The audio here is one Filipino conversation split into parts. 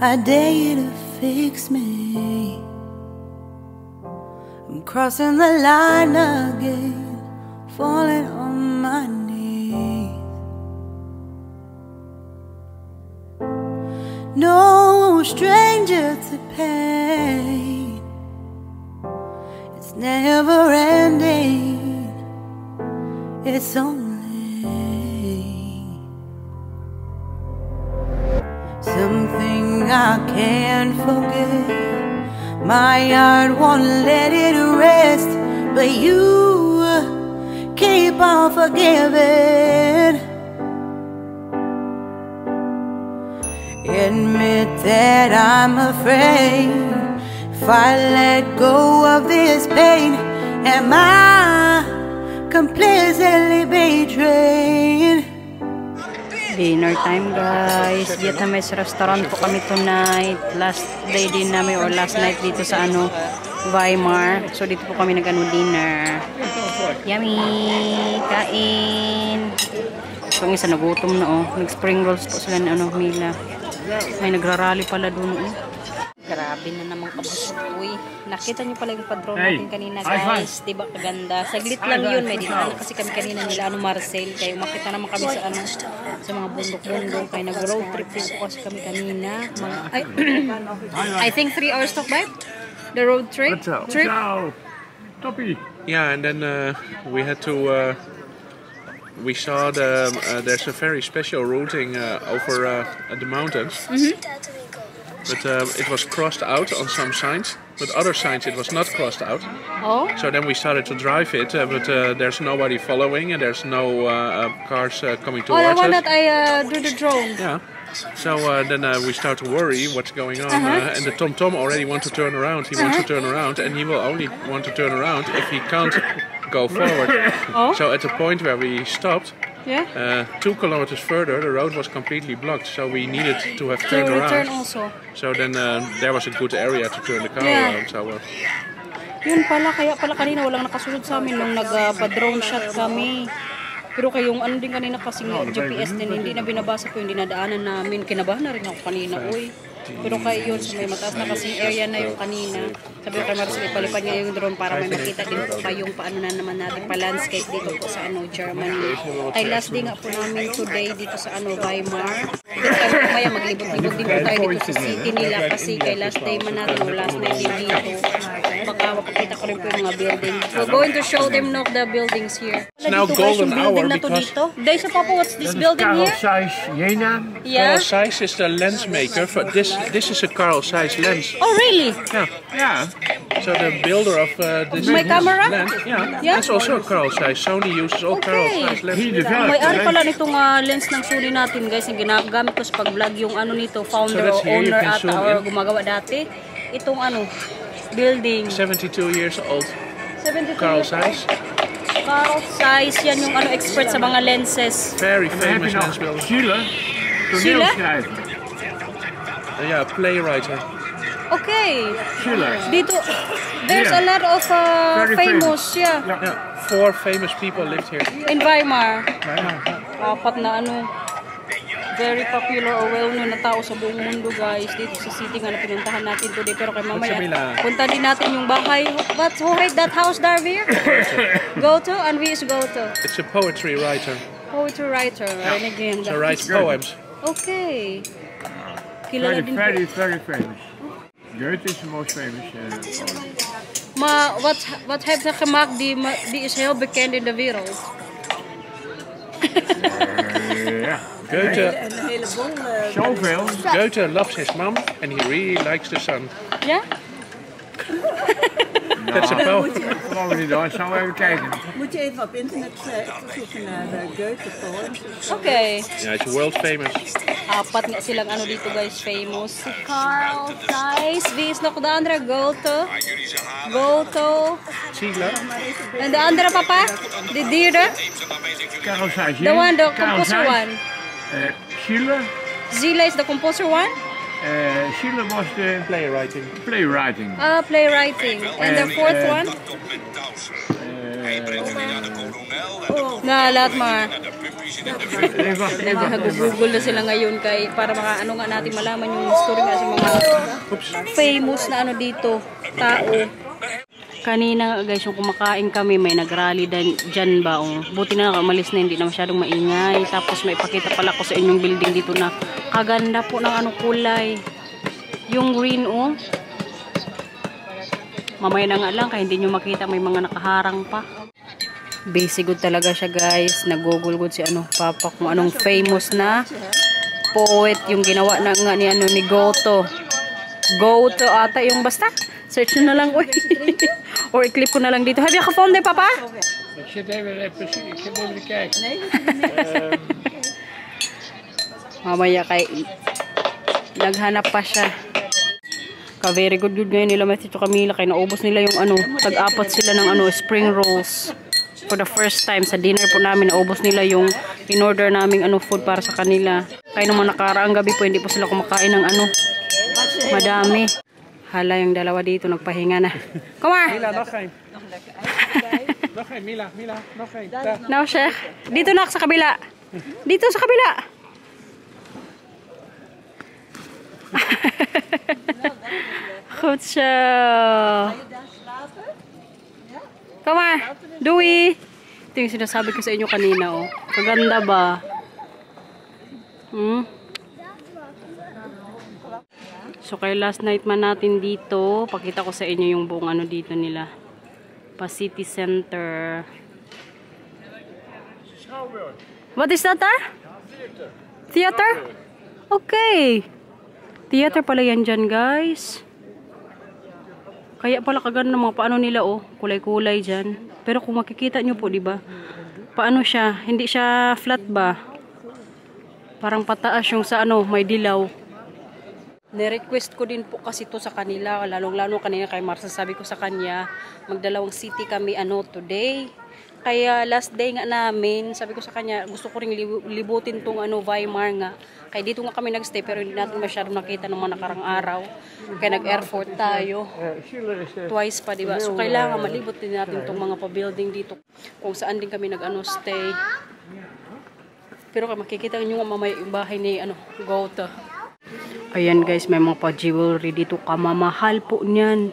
I dare you to fix me. I'm crossing the line again, falling on my knees. No stranger to pain, it's never ending, it's only something I can't forget. My heart won't let it rest, but you keep on forgiving. Admit that I'm afraid, if I let go of this pain, am I completely betrayed? Dinner time, guys. Vietnamese restaurant po kami tonight. Last day din namin or last night dito sa Weimar. So dito po kami dinner. Yummy! Kain! So ang isa nagutom na nag-spring rolls po sila na Mila. May nagrarally pala doon Grabe na naman kabusog. Uy, nakita niyo pala yung padrone natin kanina, guys. Diba kaganda? Saglit lang yun. May dinaanan kasi kami kanina nila Marcel. Kaya umakita naman kami sa mga bundok-bundok. Kaya nag-road trip din po kasi kami kanina. I think 3 hours talk by the road trip. Yeah, and then we had to we saw there's a very special routing over the mountains. But it was crossed out on some signs, but other signs it was not crossed out. Oh. So then we started to drive it, but there's nobody following and there's no cars coming towards us. Oh, the one that I do the drone. Yeah. So then we start to worry what's going on. And the TomTom already wants to turn around. He wants to turn around, and he will only want to turn around if he can't go forward. Oh. So at the point where we stopped, 2 kilometers further, the road was completely blocked, so we needed to have turned around. Also. So then there was a good area to turn the car around. So, yun pala, kaya pala kanina walang nakasunod sa amin nung nagpa-drone shot kami. Pero kayong din kanina kasi GPS din, hindi na binabasa ko yung dinadaanan namin. Kinabahan na rin ako kanina, Pero kayo yun, so may mataas na kasing area na yung kanina. Sabi ko kay Marcel, ipalipad niya yung drone para may makita din po kayong paano na naman natin pa-landscape dito po sa Germany. Ay last day nga po namin today dito sa Weimar. Dito kaya maglibot-libot din po tayo dito sa city nila kasi kay last day man natin o last night din dito. Baka mapakita ko rin po yung mga building. We're going to show them now the buildings here. It's now golden hour because... Days of Papa, what's this building here? Carl Zeiss Jena. Yeah. Carl Zeiss is the lens maker for this. This is a Carl Zeiss lens. Oh, really? Yeah. So the builder of this my camera? lens, that's also a Carl Zeiss. Sony uses all Carl Zeiss lenses. May pala nitong lens ng Sony natin, guys, yung ginagamit ko sa pag-vlog yung nito, founder o owner ata or gumagawa dati. Itong building. 72 years old. 72 Carl Zeiss. Carl Zeiss, yan yung expert sa mga lenses. Very famous lens builder. Schiller? Yeah, playwriter. Okay. Schiller. Dito, there's a lot of famous, 4 famous people lived here. In Weimar. Apat na very popular or well-known na tao sa buong mundo, guys. Dito sa city nga na pinuntahan natin today. Pero kay mamaya, punta din natin yung bahay. Who hate that house, Darvier? Goto? And we is Goto. It's a poetry writer. Poetry writer. So writes poems. Okay. Very famous. Goethe is the most famous Maar wat heeft hij gemaakt die is heel bekend in de wereld? Goethe loves his mom and he really likes the sun. Ja? That's a poem. Gaan we even kijken. Moet je even op internet zoeken naar Goethe poems. Okay. Yeah, it's world famous. Apat nga silang dito, guys, famous. Si Carl Zeiss, wie is nog de andere? Goto. Schiller. En de andere, papa? De dierde? Carl Zeiss. The one, the composer one. Schiller. Zila is the composer one? Sheila was the Playwriting. playwriting. Playwriting. And the fourth one? Na lahat mga nag-google na sila ngayon kay para mga ano nga natin malaman yung story nga sa mga famous na ano dito, tao. Kanina guys, yung kumakain kami, may nagrally dyan ba. Buti na umalis na, hindi na masyadong maingay. Tapos may pakita pala ko sa inyong building dito na kaganda po ng ano kulay. Yung green mamaya na nga lang, kaya hindi nyo makita may mga nakaharang pa. Basic good talaga siya guys. Nag-google good si Papa kung anong famous na poet yung ginawa na nga ni ni Goethe. Goethe ata yung basta. Search nyo na lang. Or i-clip ko na lang dito. Have you gevonden, Papa? Ik zit even te kijken. Mamaya kay naghanap pa siya. Ka-very good ngayon nila Tito Camila. Kaya naubos nila yung tag-apat sila ng spring rolls. For the first time sa dinner po namin, naubos nila yung in-order naming food para sa kanila. Kaya naman nakaraang gabi po, hindi po sila kumakain ng madami. Hala yung dalawa dito, nagpahinga na. Come on! Mila, nog geen. Nog geen, Mila, nog geen. No, chef. Dito na sa kabila. Dito sa kabila. Goed zo. Come on. Dewey. Ito yung sinasabi ko sa inyo kanina. Kaganda ba? So kay last night man natin dito, pakita ko sa inyo yung buong dito nila. Pa City Center. What is that there? Theater? Okay. Theater pala yan dyan guys. Kaya pala kaganda ng mga paano nila kulay-kulay dyan. Pero kung makikita nyo po, diba? Paano siya? Hindi siya flat ba? Parang pataas yung sa may dilaw. Ni-request ko din po kasi to sa kanila, lalong-lalo kanina kay Marsa, sabi ko sa kanya, magdalawang city kami today. Kaya last day nga namin, sabi ko sa kanya, gusto ko ring libutin tong Weimar nga. Kaya dito nga kami nagstay pero hindi natin masyadong nakita ng mga nakarang araw. Kaya nag-airport tayo. Twice pa, diba? So kailangan malibot din natin tong mga pa-building dito kung saan din kami stay. Pero kaya makikita nyo nga mamaya yung bahay ni Goethe. Ayan guys, may mga pa-jewelry dito. Kamamahal po niyan.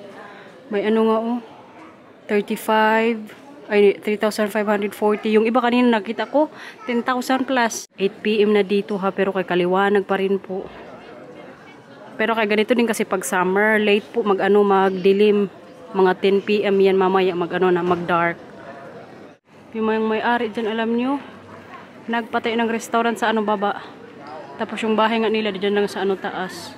May 3,540. Yung iba kanina nakita ko, 10,000 plus. 8 PM na dito pero kay kaliwanag pa rin po. Pero kay ganito din kasi pag summer, late po magdilim. Mga 10 PM yan mamaya mag-dark. Yung may-ari dyan, alam nyo, nagpatay ng restaurant sa baba. Tapos yung bahay nga nila diyan lang sa taas.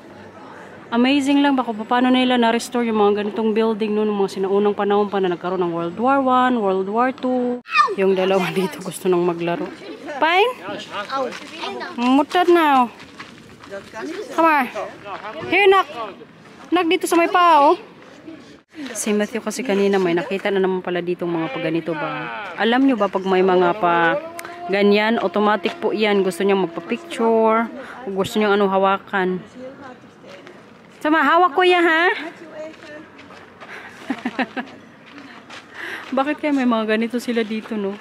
Amazing lang ba kung paano nila na-restore yung mga ganitong building noong mga sinaunang panahon pa na nagkaroon ng World War I, World War II. Yung dalawa dito gusto nang maglaro. Fine? Mutad na. Come on. Here, nak. Nak dito sa may paa, Si Matthew kasi kanina may nakita na naman pala dito mga paganito ba. Alam nyo ba pag may mga ganyan, automatic po yan. Gusto niyang magpa-picture. O gusto niyang hawakan. Sama, hawak ko yan, ha? Bakit kaya may mga ganito sila dito, no?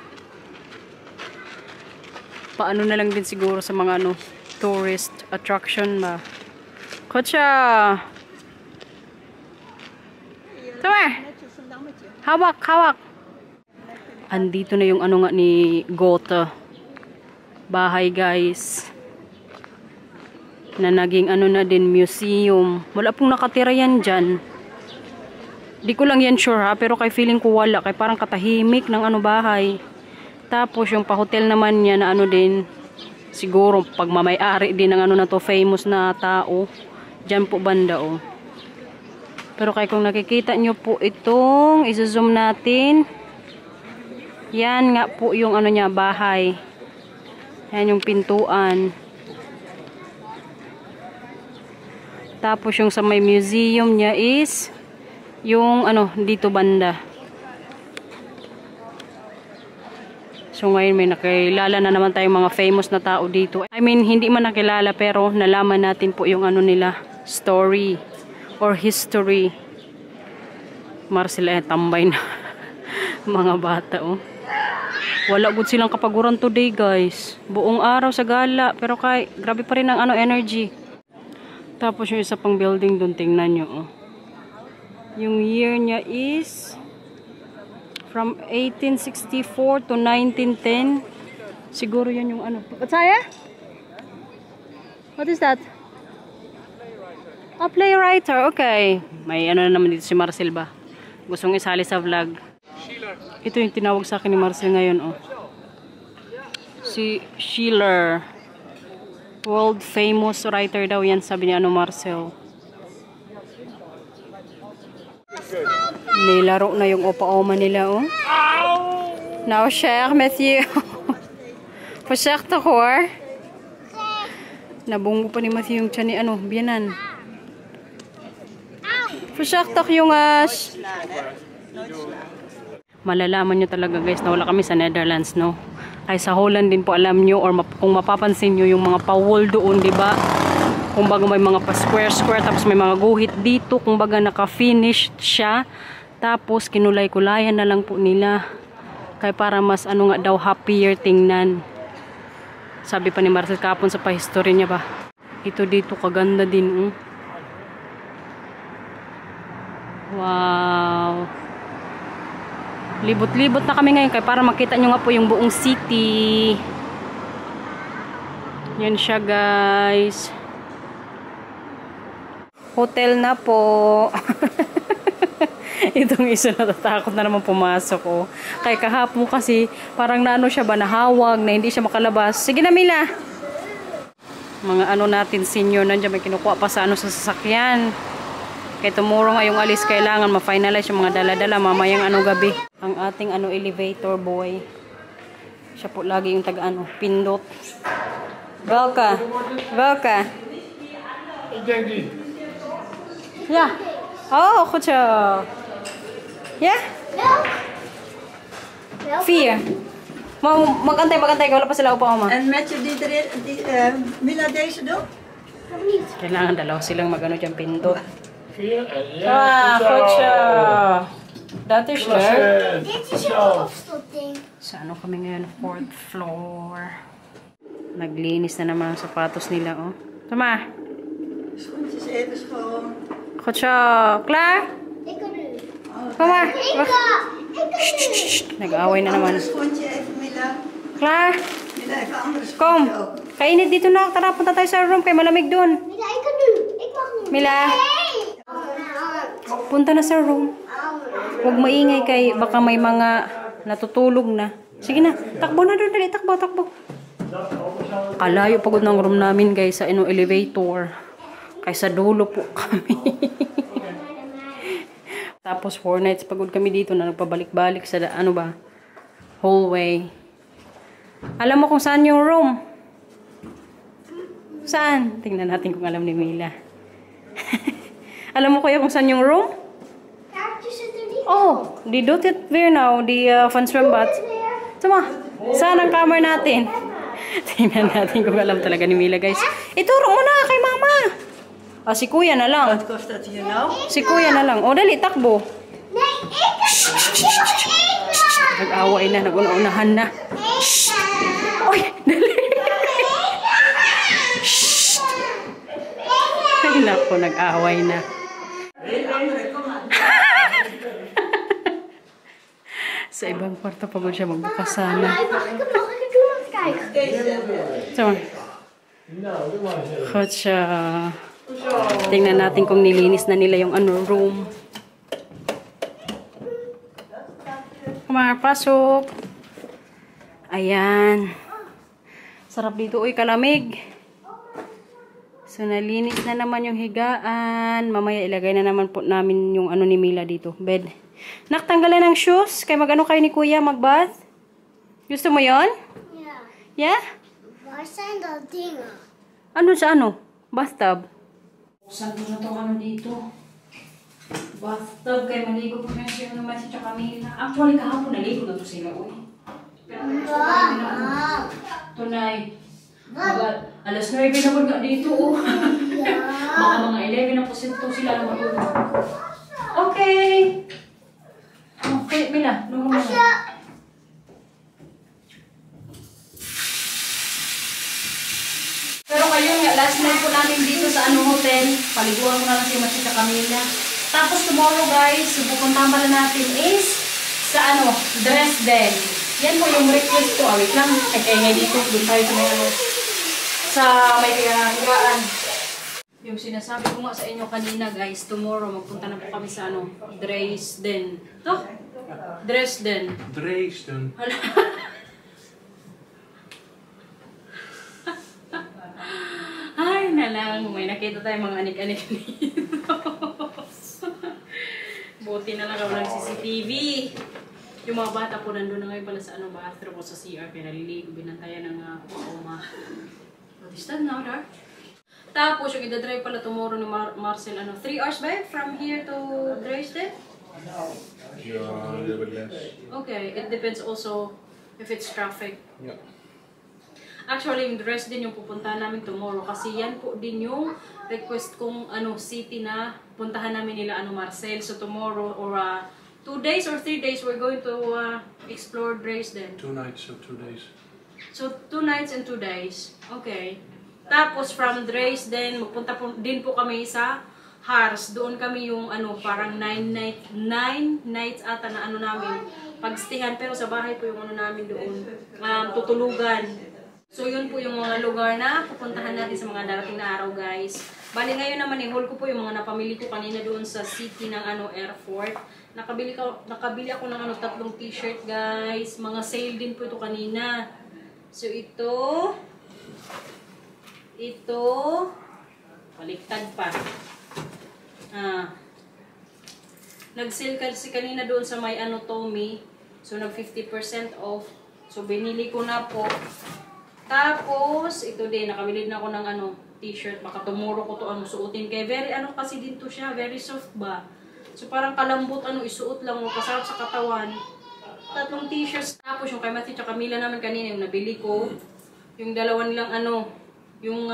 Paano na lang din siguro sa mga tourist attraction ba? Kotsa! Sama! Hawak! Andito na yung nga ni Goethe. Bahay guys. Na naging na din museum. Wala pong nakatira yan dyan. Di ko lang yan sure ha. Pero kay feeling ko wala. Kay parang katahimik ng bahay. Tapos yung pa-hotel naman niya na din. Siguro pag mamay-ari din ng na to famous na tao. Dyan po banda Pero kay kung nakikita nyo po itong isa-zoom natin. Yan nga po yung niya, bahay. Yan yung pintuan. Tapos yung sa may museum niya is yung dito banda. So ngayon may nakilala na naman tayong mga famous na tao dito. I mean, hindi man nakilala pero nalaman natin po yung nila. story or history. Marcel tambay na. Mga bata oh. Wala gud silang kapaguran today guys. Buong araw sa gala pero grabe pa rin ang energy. Tapos yung isa pang building doon, tingnan nyo oh. Yung year niya is from 1864 to 1910. Siguro yun yung What's that? What is that? A playwriter. Okay. May na naman dito si Marcel ba? Gustong isali sa vlog. Ito yung tinawag sa akin ni Marcel ngayon oh. Si Schiller. World famous writer daw yan, sabi ni Marcel. Nilaro na yung opa-oma nila oh. Nou cher Matthew. Voorzichtig hoor. Nabungo pa ni Matthew yung tiyan ni biyanan. Voorzichtig jongens. Malalaman nyo talaga guys na wala kami sa Netherlands no. Ay sa Holland din po alam nyo or kung mapapansin nyo yung mga pa-wall doon, di ba? Kung baga may mga pa-square tapos may mga guhit dito, kung baga naka-finished siya. Tapos kinulay-kulayan na lang po nila. Kaya para mas nga daw happier tingnan. Sabi pa ni Marcel kapon sa pa-history niya ba. Ito dito kaganda din Wow. Libot-libot na kami ngayon kaya para makita nyo nga po yung buong city. Yan siya guys. Hotel na po. Itong isa natatakot na naman pumasok oh. Kaya kahapon kasi parang siya ba nahawag na hindi siya makalabas. Sige na Mila. Mga natin senior nandiyan may kinukuha pa sa sa sasakyan. Kaya tomorrow ngayong alis kailangan ma-finalize yung mga dala-dala mamayang gabi. Ang ating elevator boy. Siya po lagi yung taga pindot. Welka. Yeah. Oh, goed zo. Yeah? 4. Magantay, wala pa sila upa oma. En met je Mila deze doen? Kailangan dalawa silang dyan pindot. 4 en goed zo. Dat is leuk. Dit is een opstopding. Sa kami ngayon? 4th floor. Naglinis na naman ang sapatos nila oh. Tama. Schoentjes even schoon. Goed zo. Klaar? Ik kan nu. Kom maar. Ik Nag-away na naman. Andere schoentje even, Mila. Klaar? Mila, even andere schoentje Kom. ook. Kainit dito na. Tara, punta tayo sa room. Kaya malamig dun. Mila, ik kan nu. Ik mag nu. Mila. Nee. Punta na sa room. Huwag maingay kay baka may mga natutulog na. Sige na. Takbo na doon. Dali. Takbo. Kalayo pagod ng room namin guys sa elevator. Kaysa dulo po kami. Tapos 4 nights pagod kami dito na nagpabalik-balik sa hallway. Alam mo kung saan yung room? Saan? Tingnan natin kung alam ni Mila. Alam mo kaya kung saan yung room? Kaartjes zitten niet. Oh, die doet het weer nou, die van zwembad. Tama, saan ang kamer natin? Tingnan natin kung alam talaga ni Mila guys. Ituro mo na kay mama. Si kuya na lang. Wat kost dat hier nou? Si kuya na lang. O, dali, takbo. Nee, ik kan. Nag-away na, nag-una-unahan na. Oy, dali. Ay, naku, nag-away na. Sa ibang kwarto pagod siya magbukas sana. Mag ik hem nog even doen om te kijken? So, goed siya. Tingnan natin kung nilinis na nila yung room. Pasok. Ayan. Sarap dito. Uy, kalamig. So, nalinis na naman yung higaan. Mamaya ilagay na naman po namin yung ni Mila dito. Bed. Naktanggalan ng shoes. Kaya kayo ni Kuya magbath. Gusto mo yon? Ja. Yeah? Waar zijn dat dingen? Ano sa Bathtub. Saan mo na itong dito? Bathtub. Kaya maligo po yung siya naman si Mila. Actually, kahapon naligo na ito sila. Uy. Pero Tunay. Alas 9 na nga dito. Baka mga magsinto sila na matulog. Okay! Okay, Mila. Nung mo. Pero kayo nga, last night po namin dito sa hotel. Paliguan ko na lang si Machika Camila. Tapos tomorrow guys, yung pupuntahan pala natin is sa Dresden. Yan po yung request ko. Wait lang. Kaya nga dito. Doon tayo sa may higaan. Yung sinasabi ko nga sa inyo kanina guys, tomorrow magpunta na po kami sa Dresden. To? Dresden. Dresden. Ay na lang, may nakita tayong mga anik-anik dito. Buti na lang ako ng CCTV. Yung mga bata po nandun na ngayon pala sa bathroom o sa CR, pinaliligo, binantayan ng uma. What is that now, Dar? Tapos, yung idadrive pala tomorrow ni Marcel, 3 hours ba from here to Dresden? Yeah, a little bit less. Okay, it depends also if it's traffic. Yeah. Actually, yung Dresden yung pupuntahan namin tomorrow kasi yan po din yung request kong city na puntahan namin nila Marcel. So tomorrow or 2 days or 3 days we're going to explore Dresden. 2 nights or 2 days. So 2 nights and 2 days. Okay. Tapos from Dresden magpunta po din po kami sa Harz. Doon kami yung parang 9 nights ata na namin pagstihan, pero sa bahay po yung namin doon tutulugan. So yun po yung mga lugar na pupuntahan natin sa mga darating na araw guys. Bali ngayon naman i-haul ko po yung mga napamili ko kanina doon sa city ng airport. Nakabili ako ng 3 t-shirt guys. Mga sale din po ito kanina. So ito baliktad pa. Nag-sale kasi kanina doon sa may Tommy. So nag 50% off. So binili ko na po. Tapos, ito din, nakabili na ako ng t-shirt. Baka tomorrow ko to suotin. Kaya very kasi din to siya, very soft ba. So parang kalambot isuot lang, kasarap sa katawan. 3 t-shirts. Tapos yung kay Matthew at Camila naman kanina, yung nabili ko. Yung dalawa nilang yung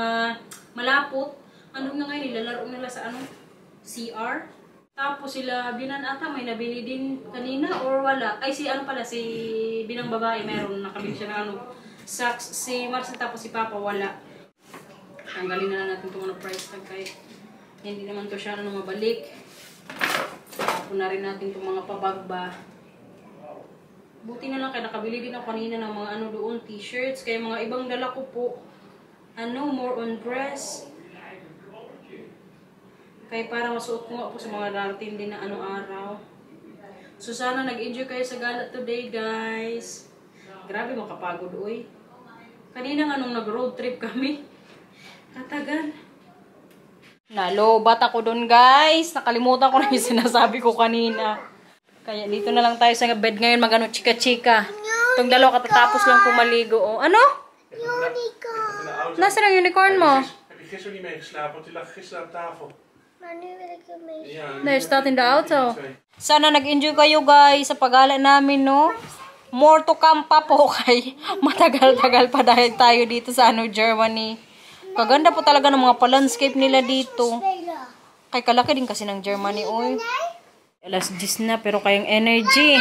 malapot. Na ngayon, nilalaro nila sa CR. Tapos sila, Binan ata, may nabili din kanina or wala. Ay, si si Binang babae, meron. Nakabili siya ng socks. Si Marcel tapos si Papa wala. Tanggalin na lang natin itong price tag kaya hindi naman to siya mabalik. Tapos na rin natin itong mga pabagba. Buti na lang kaya nakabili din ako kanina ng mga doon t-shirts. Kaya mga ibang dala ko po more on dress. Kaya para masuot ko nga po sa mga darating din na araw. So sana nag-enjoy kayo sa gala today guys. Grabe makapagod oy. Kanina nga nung nag-road trip kami. Katagal. Nalobat ako dun guys. Nakalimutan ko na yung sinasabi ko kanina. Kaya dito na lang tayo sa bed ngayon chika-chika. Itong dalawa katatapos lang pumaligo. Ano? Unicorn. Nasaan ang unicorn mo? Heb je gisteren niet meegeslapen? Want die lag gisteren aan tafel. Maar nu wil ik hem mee. Ja, There's that in the auto. Sana nag-enjoy kayo guys sa pagala namin, no? More to come pa po kay matagal-tagal pa dahil tayo dito sa Germany. Kaganda po talaga ng mga pa-landscape nila dito. Kay kalaki din kasi ng Germany, oy. Alas 10 na pero kayang energy.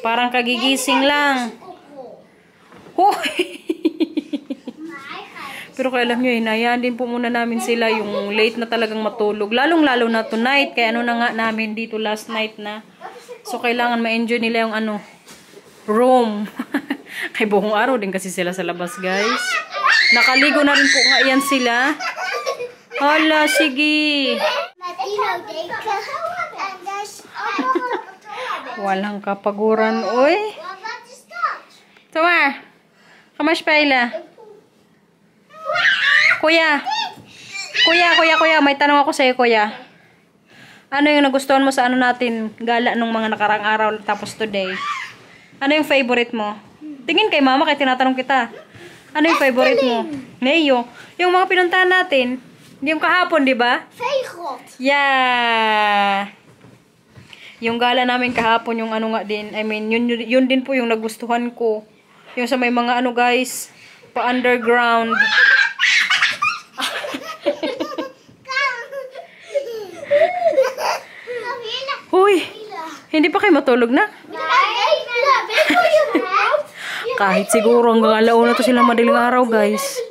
Parang kagigising lang. Hoy! Pero kaya alam nyo, hinayaan din po muna namin sila yung late na talagang matulog. Lalong-lalo na tonight. Kaya na nga namin dito last night na. So, kailangan ma-enjoy nila yung room. Kay buong araw din kasi sila sa labas, guys. Nakaligo na rin po nga yan sila. Hala, sige. Walang kapaguran, oy. Tama. Kamaspayla. Kuya, may tanong ako sa'yo, kuya. Ano yung nagustuhan mo sa natin, gala nung mga nakarang araw tapos today? Ano yung favorite mo? Tingin kay mama kaya tinatanong kita. Ano yung favorite mo? Neo. Yung mga pinuntahan natin, yung kahapon, di ba? Veegrot. Yeah. Yung gala namin kahapon, yung nga din. I mean, yun din po yung nagustuhan ko. Yung sa may mga guys, pa-underground. Hindi pa kayo matulog na? Kahit siguro hanggang alauna to sila madaling araw, guys.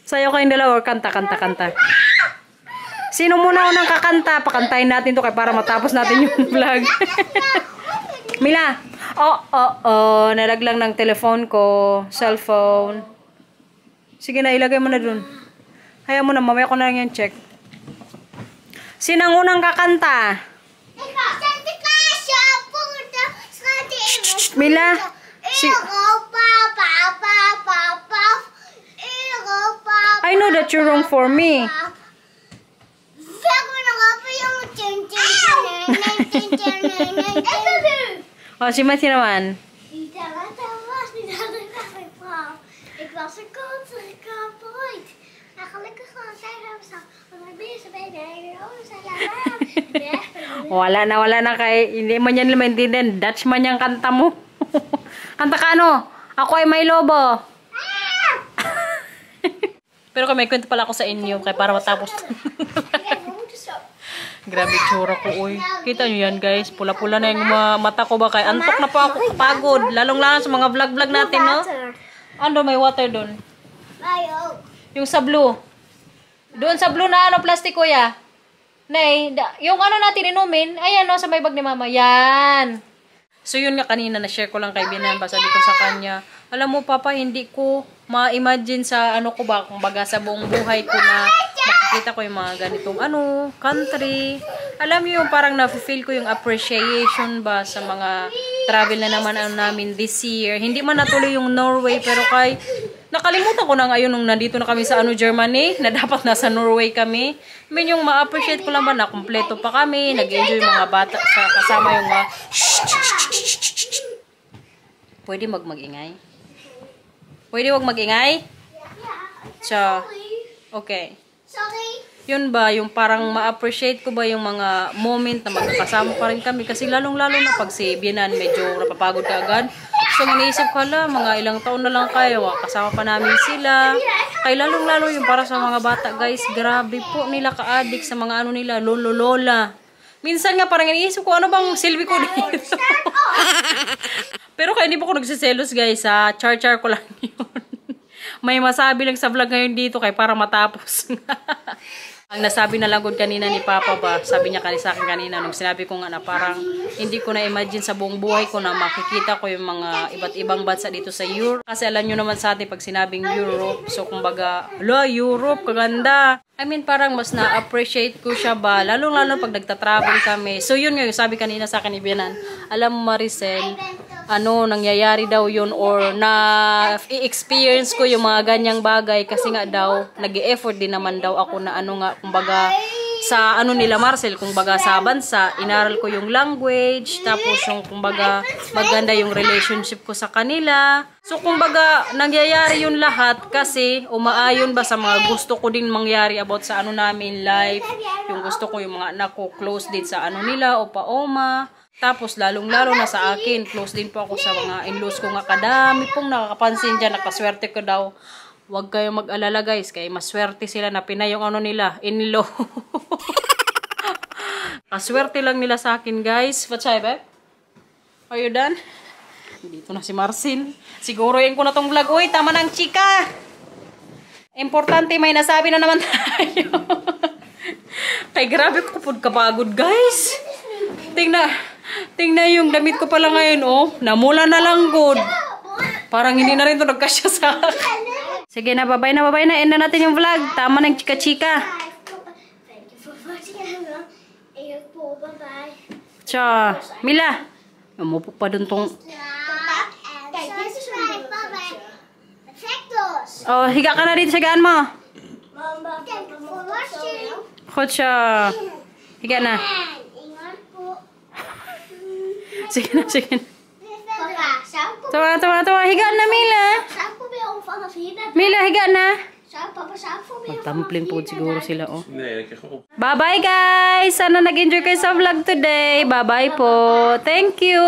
Sayo kayong dalawa or kanta. Sino muna unang kakanta? Pakantayin natin to kaya para matapos natin yung vlog. Mila! Nalaglang ng telephone ko. Cellphone. Sige na, ilagay mo na dun. Hayaan mo na, mamaya ko na lang yung check. Sinang unang kakanta? Mila! I know that you're wrong for me. Oh, si Matthew naman. Ik was een kapoit. Gelukkig van zijn zo. Want ik ben zo bij Wala na kay hindi man yan maintindihan. Dutch man yung kanta mo. Kanta ka ano? Ako ay may lobo. Pero kung may kwento pala ako sa inyo kaya para matapos. Grabe tsura ko, uy. Kita nyo yan, guys. Pula-pula na yung mata ko ba kaya antok na pa ako. Pagod. Lalong-lalong sa mga vlog-vlog natin, no? Ano, may water doon? Yung sa blue. Doon sa blue na ano, plastic, kuya. Nay, yung ano natin inumin, ayan, no, sa may bag ni mama. Yan. So, yun nga kanina, na-share ko lang kay Binan. Sabi ko sa kanya, alam mo, papa, hindi ko ma-imagine sa ano ko ba, kung baga sa buong buhay ko na makikita ko yung mga ganitong ano, country. Alam mo yung parang na-feel ko yung appreciation ba sa mga travel na naman ano namin this year. Hindi man natuloy yung Norway, pero kay nakalimutan ko na ngayon nung nandito na kami sa ano, Germany, na dapat nasa Norway kami. I mean, yung ma-appreciate ko lang ba na kumpleto pa kami, nag-enjoy yung mga bata sa kasama yung mga pwede mag-ingay? Pwede wag mag-ingay? So, okay. Sorry. Yun ba, yung parang ma-appreciate ko ba yung mga moment na magkakasama pa rin kami. Kasi lalong-lalo na pag si Bianan, medyo napapagod ka agad. So, maniisip ko lang, mga ilang taon na lang kayo, kasama pa namin sila. Kaya lalong-lalo yung para sa mga bata, guys, grabe po nila ka-addict sa mga ano nila, lolo-lola. Minsan nga parang iniisip ko, ano bang silbi ko dito? Pero kaya hindi po ako nagsiselos, guys, ha? Char-char ko lang yun. May masabi lang sa vlog ngayon dito kaya para matapos. Ang nasabi na lang kanina ni Papa ba, sabi niya sa akin kanina nung sinabi ko nga na parang hindi ko na-imagine sa buong buhay ko na makikita ko yung mga iba't ibang bansa dito sa Europe. Kasi alam nyo naman sa atin pag sinabing Europe, so kumbaga, Europe, kaganda. I mean, parang mas na-appreciate ko siya ba, lalong-lalo pag nagta-travel kami. So yun nga, sabi kanina sa akin ni Bianan, alam mo Maricel, ano, nangyayari daw yun or na-experience ko yung mga ganyang bagay kasi nga daw, nag-e-effort din naman daw ako na ano nga, kumbaga, sa ano nila Marcel, kumbaga sa bansa, inaral ko yung language, tapos yung kumbaga, maganda yung relationship ko sa kanila. So, kumbaga, nangyayari yun lahat kasi umaayon ba sa mga gusto ko din mangyari about sa ano namin life, yung gusto ko yung mga anak ko close din sa ano nila, opa-oma. Tapos, lalong-lalo na sa akin, close din po ako sa mga in-laws ko nga kadami pong nakakapansin dyan, nakaswerte ko daw. Huwag kayong mag-alala guys, kaya maswerte sila na pinay yung ano nila, in-law. Kaswerte lang nila sa akin guys. What's up, babe? Are you done? Dito na si Marcin. Siguro yun ko na tong vlog. Uy, tama ng chika! Importante, may nasabi na naman tayo. Kay grabe ko po kapagod guys. Tingnan yung damit ko pala ngayon, oh. Namula na lang, good. Parang hindi na rin ito nagkasya sa akin. Sige na, bye na. End na natin yung vlog. Tama ng chika-chika. Thank you for watching everyone. Ayun po, bye-bye. Tsa, Mila. Umupo pa dun tong... Subscribe, bye-bye. Perfectos. Oh, higa ka na dito sa gaan mo. Thank you for watching. Kotsa. Higa na. Ingat po. Sige na. Papa, saan po? Tawa. Higa na, Mila. Saan po ba yung pangasinan? Mila, higa na. Saan po ba yung Magtampling po siguro sila, oh. Nee, ik ga op. Bye-bye, guys! Sana nag-enjoy kayo sa vlog today. Bye-bye po. Thank you!